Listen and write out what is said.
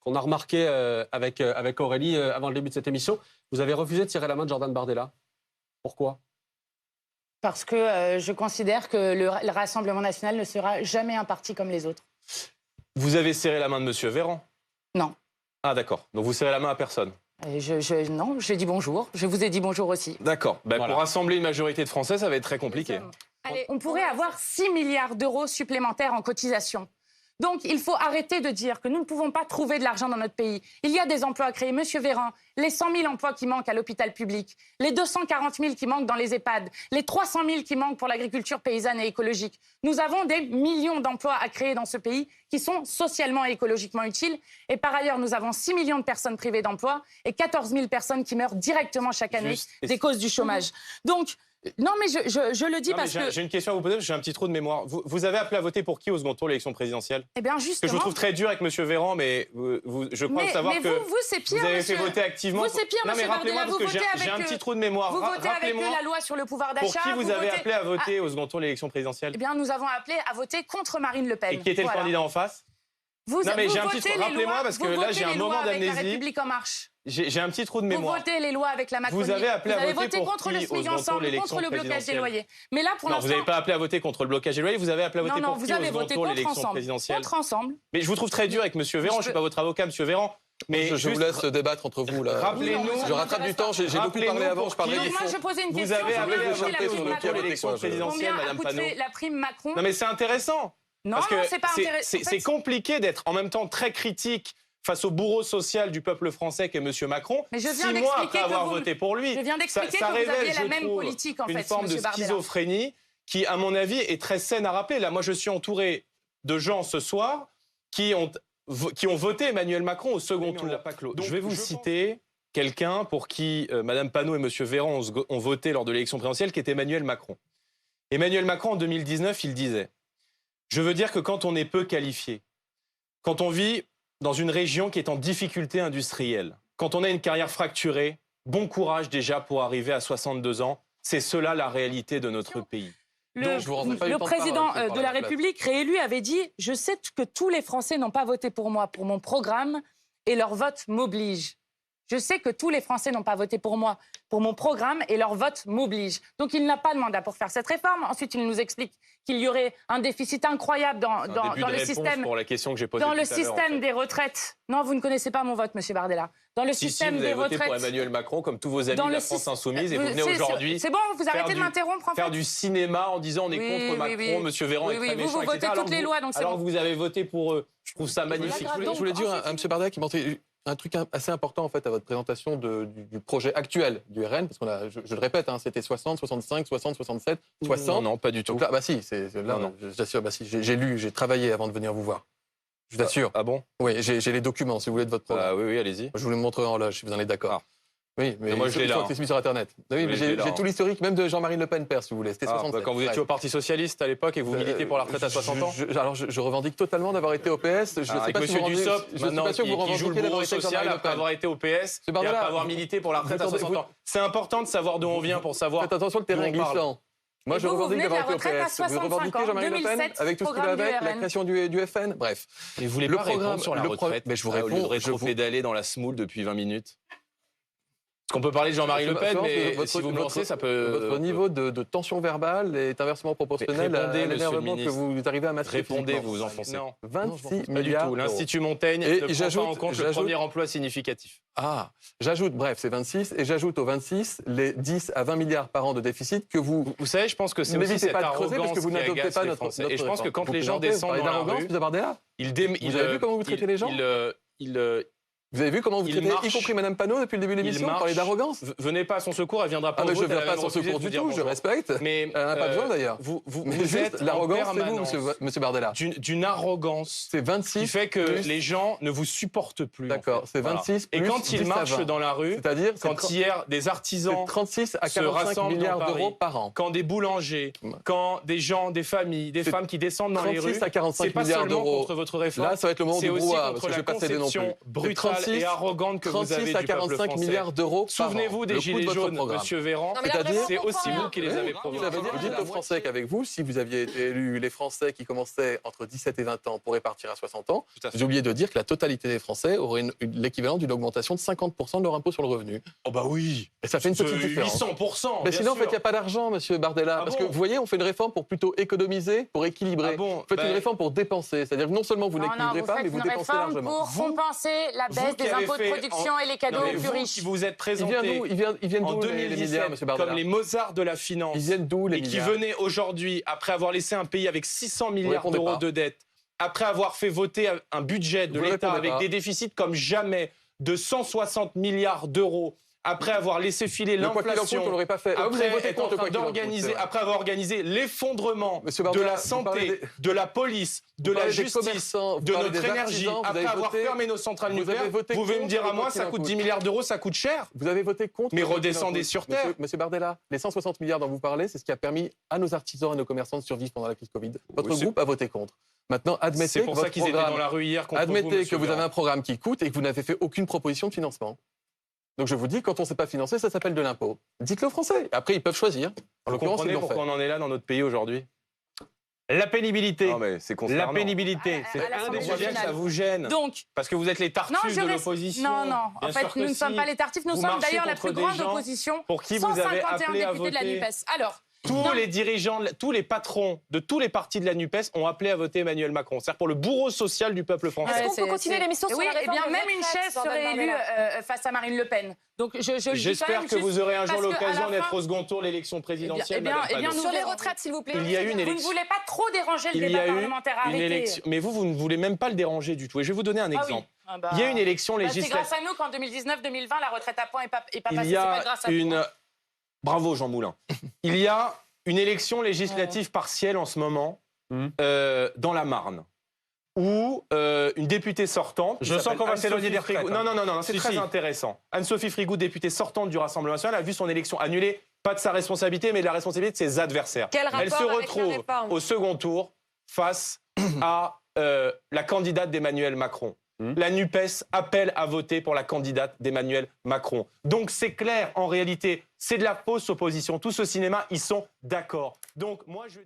qu'on a remarqué avec Aurélie avant le début de cette émission. Vous avez refusé de serrer la main de Jordan Bardella. Pourquoi? Parce que je considère que le Rassemblement national ne sera jamais un parti comme les autres. Vous avez serré la main de M. Véran? Non. Ah d'accord, donc vous serrez la main à personne? Non, j'ai dit bonjour. Je vous ai dit bonjour aussi. D'accord. Voilà. Pour rassembler une majorité de Français, ça va être très compliqué. Allez, on pourrait avoir 6 milliards d'euros supplémentaires en cotisation. Donc, il faut arrêter de dire que nous ne pouvons pas trouver de l'argent dans notre pays. Il y a des emplois à créer. Monsieur Véran, les 100 000 emplois qui manquent à l'hôpital public, les 240 000 qui manquent dans les EHPAD, les 300 000 qui manquent pour l'agriculture paysanne et écologique. Nous avons des millions d'emplois à créer dans ce pays qui sont socialement et écologiquement utiles. Et par ailleurs, nous avons 6 millions de personnes privées d'emploi et 14 000 personnes qui meurent directement chaque année des causes du chômage. Donc, non, mais je le dis parce que... J'ai une question à vous poser, parce que j'ai un petit trou de mémoire. Vous avez appelé à voter pour qui au second tour de l'élection présidentielle? Eh bien, justement... Que je vous trouve très dur avec M. Véran, mais je crois savoir que vous, c'est pire, vous avez monsieur. fait voter activement... Vous, c'est pire, non, mais monsieur rappelez-moi, Bardella, parce que j'ai un petit trou de mémoire. Vous votez avec la loi sur le pouvoir d'achat. Pour qui vous avez appelé à voter au second tour de l'élection présidentielle? Eh bien, nous avons appelé à voter contre Marine Le Pen. Et qui était le candidat en face? Non, mais j'ai un petit trou. Rappelez-moi, parce que là, j'ai un moment d'amnésie. La République en marche. J'ai un petit trou de mémoire. Vous votez les lois avec la Macronie. Vous avez appelé à voter pour contre qui le SMIC ensemble, contre le blocage des loyers. Mais là, pour l'instant... Non, vous n'avez pas appelé à voter contre le blocage des loyers, vous avez appelé à voter pour qui au second tour de l'élection présidentielle? Contre ensemble. Mais je vous trouve très dur avec M. Véran, je ne suis pas votre avocat, M. Véran. Mais je vous laisse débattre entre vous là. Rappelez-nous. Je rattrape du temps, j'ai beaucoup parlé avant, je parlerai du fond. Moi, je posais une question. Vous avez appelé à voter sur le tour de l'élection présidentielle, Madame Panot. La prime Macron. Non, mais c'est intéressant. Non, c'est pas intéressant. C'est compliqué d'être en même temps très critique face au bourreau social du peuple français qu'est M. Macron, mais 6 mois après avoir voté pour lui. Je viens d'expliquer que vous aviez la même politique, en fait, une forme de schizophrénie qui, à mon avis, est très saine à rappeler. Là, moi, je suis entouré de gens ce soir qui ont voté Emmanuel Macron au second tour. Donc, je vais vous citer quelqu'un pour qui Mme Panot et M. Véran ont voté lors de l'élection présidentielle, qui est Emmanuel Macron. Emmanuel Macron, en 2019, il disait « Je veux dire que quand on est peu qualifié, quand on vit dans une région qui est en difficulté industrielle, quand on a une carrière fracturée, bon courage déjà pour arriver à 62 ans. C'est cela la réalité de notre pays. » Le président de la République réélu avait dit « Je sais que tous les Français n'ont pas voté pour moi, pour mon programme, et leur vote m'oblige. Je sais que tous les Français n'ont pas voté pour moi, pour mon programme, et leur vote m'oblige. » Donc il n'a pas de mandat pour faire cette réforme. Ensuite, il nous explique qu'il y aurait un déficit incroyable dans le système, pour la question que j'ai posée dans le tout à l'heure, système en fait. des retraites. Non, vous ne connaissez pas mon vote, monsieur Bardella. Dans le système vous avez des voté retraites. pour Emmanuel Macron, comme tous vos amis de la France Insoumise, et vous venez aujourd'hui... C'est bon, vous arrêtez de m'interrompre, en fait. Faire du cinéma en disant on est contre Macron, monsieur Véran est très méchant, vous votez etc. toutes les lois, donc c'est alors bon. que vous avez voté pour eux. Je trouve ça magnifique. Je voulais dire à M. Bardella qui montrait un truc assez important en fait à votre présentation du projet actuel du RN, parce qu'on a, je le répète, hein, c'était 60, 65, 60, 67, 60. Non, pas du tout. Donc là, bah si, là, non. je vous assure, bah si, j'ai travaillé avant de venir vous voir. Je vous assure. Ah bon? Oui, j'ai les documents, si vous voulez, de votre programme. Oui, allez-y. Je vous les montrerai en loge, si vous en êtes d'accord. Oui, mais moi, je l'ai là. C'est mis sur Internet. Oui, mais j'ai tout l'historique, même de Jean-Marie Le Pen, père, si vous voulez. C'était 67. Quand vous étiez au Parti Socialiste à l'époque et que vous militez pour la retraite à 60 ans? Alors, je revendique totalement d'avoir été au PS. Je sais avec pas si M. Dussopt, maintenant, qui joue le bourreau social après avoir été au PS et après avoir milité pour la retraite à 60 ans. C'est important de savoir d'où on vient pour savoir. Faites attention, le terrain est glissant. Moi, je revendique d'avoir été au PS. Vous revendiquez Jean-Marie Le Pen avec tout ce qu'il avait, la création du FN, bref. Et vous voulez pas répondre sur la retraite? Mais je vous réponds. Je vous pédaler dans la semoule depuis 20 minutes. Parce qu'on peut parler de Jean-Marie Le Pen, mais si vous me lancez, ça peut... Votre niveau de tension verbale est inversement proportionnel à l'énervement que vous arrivez à mettre. Répondez, vous vous enfoncez. Non, 26 pas du tout. L'Institut Montaigne ne prend pas en compte le premier emploi significatif. Ah, j'ajoute, bref, c'est 26, et j'ajoute aux 26 les 10 à 20 milliards par an de déficit que vous... Vous savez, je pense que c'est aussi cette pas de creuser parce que vous n'adoptez pas notre Et je pense que quand les gens descendent dans la rue... Vous avez vu comment vous traitez les gens? Vous avez vu comment vous traitez, y compris Mme Panot, depuis le début de l'émission, parler d'arrogance? Venez pas à son secours, elle viendra pas au vote. vote. Je ne viens pas à son secours du tout, je respecte. Mais elle n'a pas besoin d'ailleurs. Vous êtes l'arrogance, c'est vous, monsieur Bardella. D'une arrogance. C'est 26. Qui fait que les gens ne vous supportent plus. D'accord, c'est 26. Et quand ils marchent dans la rue, c'est-à-dire quand hier des artisans 36 à 45 milliards d'euros par an. Quand des boulangers, quand des gens, des familles, des femmes qui descendent dans les rues, 36 à 45 c'est pas milliards seulement d'euros. contre votre réforme. Là, ça va être le moment du brouhaha, parce que je vais passer des noms plus. brutale et arrogante que vous avez 36 à du peuple 45 français. milliards d'euros par an. Souvenez-vous des Le coût de Gilets votre jaunes, programme. monsieur Véran. Non, mais là, C'est-à-dire, vraiment, C'est on comprend aussi rien. vous qui les avez Ça veut provoqués. dire, vous dites aux Français qu'avec vous, si vous aviez été élu les Français qui commençaient entre 17 et 20 ans pourraient partir à 60 ans, Tout à fait. j'ai oublié de dire que la totalité des Français auraient l'équivalent d'une augmentation de 50% de leur impôt sur le revenu. Oh bah oui. Et ça fait une petite C'est différence. 800%. Mais bien sinon, en fait, il sûr. n'y a pas d'argent, monsieur Bardella. Ah parce bon que vous voyez, on fait une réforme pour plutôt économiser, pour équilibrer. Ah bon, Vous faites ben- une réforme pour dépenser. C'est-à-dire que non seulement vous Non, n'équilibrez vous pas, faites mais vous une dépensez réforme largement. pour Vous- compenser la vous baisse qui des avez impôts de fait production et les cadeaux Non, mais aux plus vous riches. qui vous êtes Ils présentés viennent d'où ils viennent en d'où les milliards, 2017 monsieur Bardella comme les Mozart de la finance Ils viennent d'où les et qui milliards venaient aujourd'hui, après avoir laissé un pays avec 600 milliards répondez d'euros pas. de dette, après avoir fait voter un budget de Vous l'État répondez avec pas. des déficits comme jamais de 160 milliards d'euros, après avoir laissé filer Le quoi qu'il en coûte, l'inflation, on l'aurait pas fait. Ah, vous avez après voté être en contre le train quoi qu'il en coûte, d'organiser, c'est vrai. après avoir organisé l'effondrement Monsieur de Bardella, la vous parlez santé, des- de la police, de Vous la parlez des justice, commerçants, vous de parlez notre des énergie, artisans, vous après avez avoir voté- fermé nos centrales vous avez nucléaires, voté vous pouvez me contre dire le à moi quoi qu'il ça en coûte coûte. 10 milliards d'euros, ça coûte cher. Vous avez voté contre. Mais le quoi qu'il en redescendez coûte. sur terre. Monsieur Bardella, les 160 milliards dont vous parlez, c'est ce qui a permis à nos artisans et nos commerçants de survivre pendant la crise Covid. Votre Oui, c'est- groupe a voté contre. Maintenant, admettez C'est pour que ça votre qu'ils étaient programme- dans la rue hier contre vous, admettez monsieur que vous avez Véran. un programme qui coûte et que vous n'avez fait aucune proposition de financement. Donc je vous dis, quand on ne sait pas financer, ça s'appelle de l'impôt. Dites-le aux Français. Après, ils peuvent choisir. En Vous l'occurrence, ils comprenez l'ont fait. pourquoi on en est là dans notre pays aujourd'hui? La pénibilité. Non mais c'est La concernant. pénibilité, À c'est un des l'Assemblée Pourquoi bien que nationale. ça vous gêne? Donc, Parce que vous êtes les tartuffes non, je de reste- l'opposition. Non, non. En Bien fait, sûr que nous ne sommes si. pas les tartifs. Nous Vous sommes marchez d'ailleurs la contre plus des grande gens opposition. pour qui vous avez 151 appelé à députés de la voter. NUPES. Alors, Tous non. les dirigeants, tous les patrons de tous les partis de la NUPES ont appelé à voter Emmanuel Macron. C'est-à-dire pour le bourreau social du peuple français. Est-ce qu'on peut continuer l'émission sur Oui, la eh réforme bien, des même une retraites, chaise Jordan serait élue Bardella face à Marine Le Pen. Donc, je le dis quand J'espère même que juste vous aurez un jour parce qu'à l'occasion la d'être fin- au second tour de l'élection présidentielle. Eh bien, Madame eh bien, Panot. nous Sur les verrons. retraites, s'il vous plaît. Il y a eu une Vous ne élection. voulez pas trop déranger le Il y débat a eu parlementaire. une Arrêtez. élection. Mais vous ne voulez même pas le déranger du tout. Et je vais vous donner un Ah oui. exemple. Ah bah. Il y a une élection Bah, c'est législative. grâce à nous qu'en 2019-2020, la retraite à points n'est pas Il passée. y C'est pas a grâce à vous. une. Bravo Jean Moulin. Il y a une élection législative partielle en ce moment dans la Marne, où une députée sortante. qui Je sens s'appelle qu'on va Anne-Sophie s'éloigner des Frigoud- retraites, hein. Non, c'est Si, très si. intéressant. Anne-Sophie Frigoud, députée sortante du Rassemblement national, a vu son élection annulée, pas de sa responsabilité, mais de la responsabilité de ses adversaires. Quel rapport Elle se avec la retrouve réforme au second tour face à la candidate d'Emmanuel Macron. La NUPES appelle à voter pour la candidate d'Emmanuel Macron. Donc c'est clair, en réalité, c'est de la fausse opposition. Tout ce cinéma, ils sont d'accord. Donc moi je...